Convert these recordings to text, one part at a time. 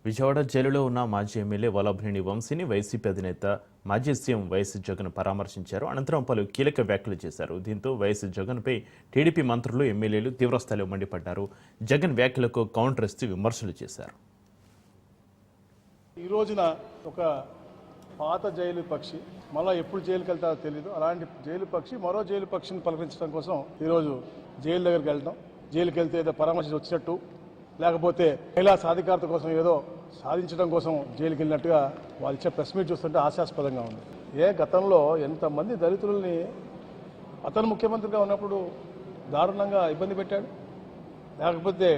విజయవాడ జైలులో ఉన్న మాజీ ఎమ్మెల్యే వల్లభనేని వంశీని వైసీపీ అధినేత మాజీ సీఎం వైఎస్ జగన్ పరామర్శించారు. అనంతరం పలు కీలక వ్యాఖ్యలు చేశారు. దీంతో వైఎస్ జగన్పై టీడీపీ మంత్రులు, ఎమ్మెల్యేలు తీవ్రస్థాయిలో మండిపడ్డారు. జగన్ వ్యాఖ్యలకు కౌంటర్ ఇస్తూ విమర్శలు చేశారు. ఈ రోజున ఒక పాత జైలు పక్షి మళ్ళీ ఎప్పుడు జైలుకి వెళ్తారో తెలియదు. అలాంటి జైలు పక్షి మరో జైలు పక్షిని పలకరించడం కోసం ఈరోజు జైలు దగ్గరికి వెళ్తాం. జైలుకి వెళ్తే ఏదో పరామర్శించి వచ్చినట్టు, లేకపోతే మహిళా సాధికారత కోసం ఏదో సాధించడం కోసం జైలుకి వెళ్ళినట్టుగా వాళ్ళు ఇచ్చే ప్రెస్ మీట్ చూస్తుంటే హాస్యాస్పదంగా ఉంది. గతంలో ఎంతమంది దళితులని అతను ముఖ్యమంత్రిగా ఉన్నప్పుడు దారుణంగా ఇబ్బంది పెట్టాడు. లేకపోతే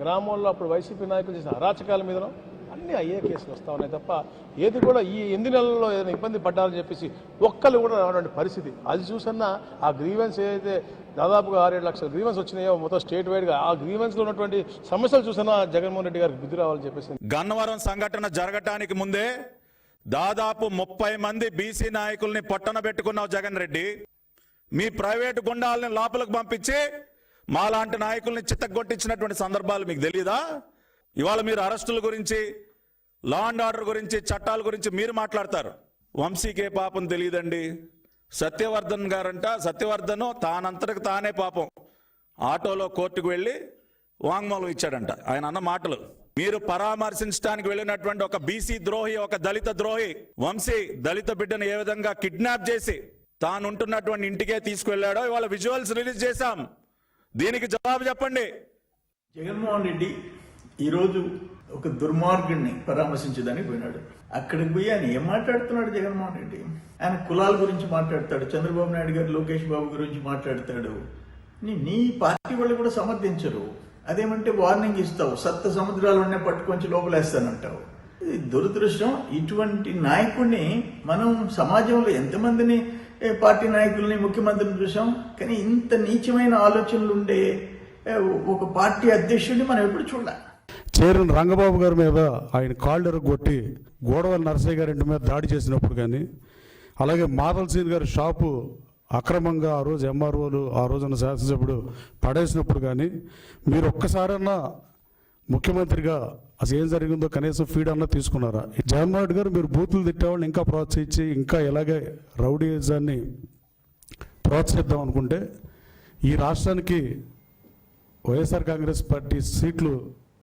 గ్రామంలో అప్పుడు వైసీపీ నాయకులు చేసిన అరాచకాల మీదనో అన్ని అయ్యే కేసులు వస్తూ ఉన్నాయి తప్ప ఏది కూడా ఈ 8 నెలల్లో ఏదైనా ఇబ్బంది పడ్డారని చెప్పేసి ఒక్కళ్ళు కూడా రానటువంటి పరిస్థితి. అది చూసన్నా ఆ గ్రీవెన్స్ ఏదైతే దాదాపుగా 6-7 లక్షల గ్రీవెన్స్ వచ్చినాయో మొత్తం స్టేట్ వైడ్గా, ఆ గ్రీవెన్స్లో ఉన్నటువంటి సమస్యలు చూసినా జగన్మోహన్ రెడ్డి గారికి బుద్ధి రావాలని చెప్పేసి. గన్నవరం సంఘటన జరగటానికి ముందే దాదాపు 30 మంది బీసీ నాయకుల్ని పొట్టన పెట్టుకున్నావు జగన్ రెడ్డి. మీ ప్రైవేటు గుండాలని లోపలికి పంపించి మాలాంటి నాయకుల్ని చిత్తగొట్టించినటువంటి సందర్భాలు మీకు తెలియదా? ఇవాళ మీరు అరెస్టుల గురించి, లా అండ్ ఆర్డర్ గురించి, చట్టాల గురించి మీరు మాట్లాడతారు. వంశీకే పాపం తెలియదండి. సత్యవర్ధన్ గారంట, సత్యవర్ధన్ తానంతటికి తానే పాపం ఆటోలో కోర్టుకు వెళ్ళి వాంగ్మూలం ఇచ్చాడంట. ఆయన అన్న మాటలు. మీరు పరామర్శించడానికి వెళ్ళినటువంటి ఒక బీసీ ద్రోహి, ఒక దళిత ద్రోహి వంశీ దళిత బిడ్డను ఏ విధంగా కిడ్నాప్ చేసి తాను ఉంటున్నటువంటి ఇంటికే తీసుకువెళ్ళాడో ఇవాళ విజువల్స్ రిలీజ్ చేశాం. దీనికి జవాబు చెప్పండి. జగన్మోహన్ రెడ్డి ఈరోజు ఒక దుర్మార్గుడిని పరామర్శించడానికి పోయినాడు. అక్కడికి పోయి ఆయన ఏం మాట్లాడుతున్నాడు జగన్మోహన్ రెడ్డి? ఆయన కులాల గురించి మాట్లాడతాడు, చంద్రబాబు నాయుడు గారు, లోకేష్ బాబు గురించి మాట్లాడతాడు. నీ పార్టీ వాళ్ళు కూడా సమర్థించరు. అదేమంటే వార్నింగ్ ఇస్తావు, సప్త సముద్రాలనే పట్టుకొంచి లోపలేస్తానంటావు. ఇది దురదృష్టం. ఇటువంటి నాయకుడిని మనం సమాజంలో ఎంతమందిని పార్టీ నాయకుల్ని, ముఖ్యమంత్రిని చూసాం. కానీ ఇంత నీచమైన ఆలోచనలు ఉండే ఒక పార్టీ అధ్యక్షుడిని మనం ఎప్పుడు చూడాలి. చేరిన రంగబాబు గారి మీద ఆయన కాళ్ళు కొట్టి గోడవల్లి నరసయ్య గారి ఇంటి మీద దాడి చేసినప్పుడు కానీ, అలాగే మాదల్సీన్ గారి షాపు అక్రమంగా ఆ రోజు ఎంఆర్ఓలు, ఆ రోజున శాసనసభ్యుడు పడేసినప్పుడు కానీ మీరు ఒక్కసారన్నా ముఖ్యమంత్రిగా అసలు ఏం జరిగిందో కనీసం ఫీడ్ అన్నా తీసుకున్నారా? జగన్మోహన్ రెడ్డి గారు మీరు బూతులు తిట్టేవాళ్ళని ఇంకా ప్రోత్సహించి ఇంకా ఇలాగే రౌడీజాన్ని ప్రోత్సహిద్దాం అనుకుంటే ఈ రాష్ట్రానికి వైఎస్ఆర్ కాంగ్రెస్ పార్టీ సీట్లు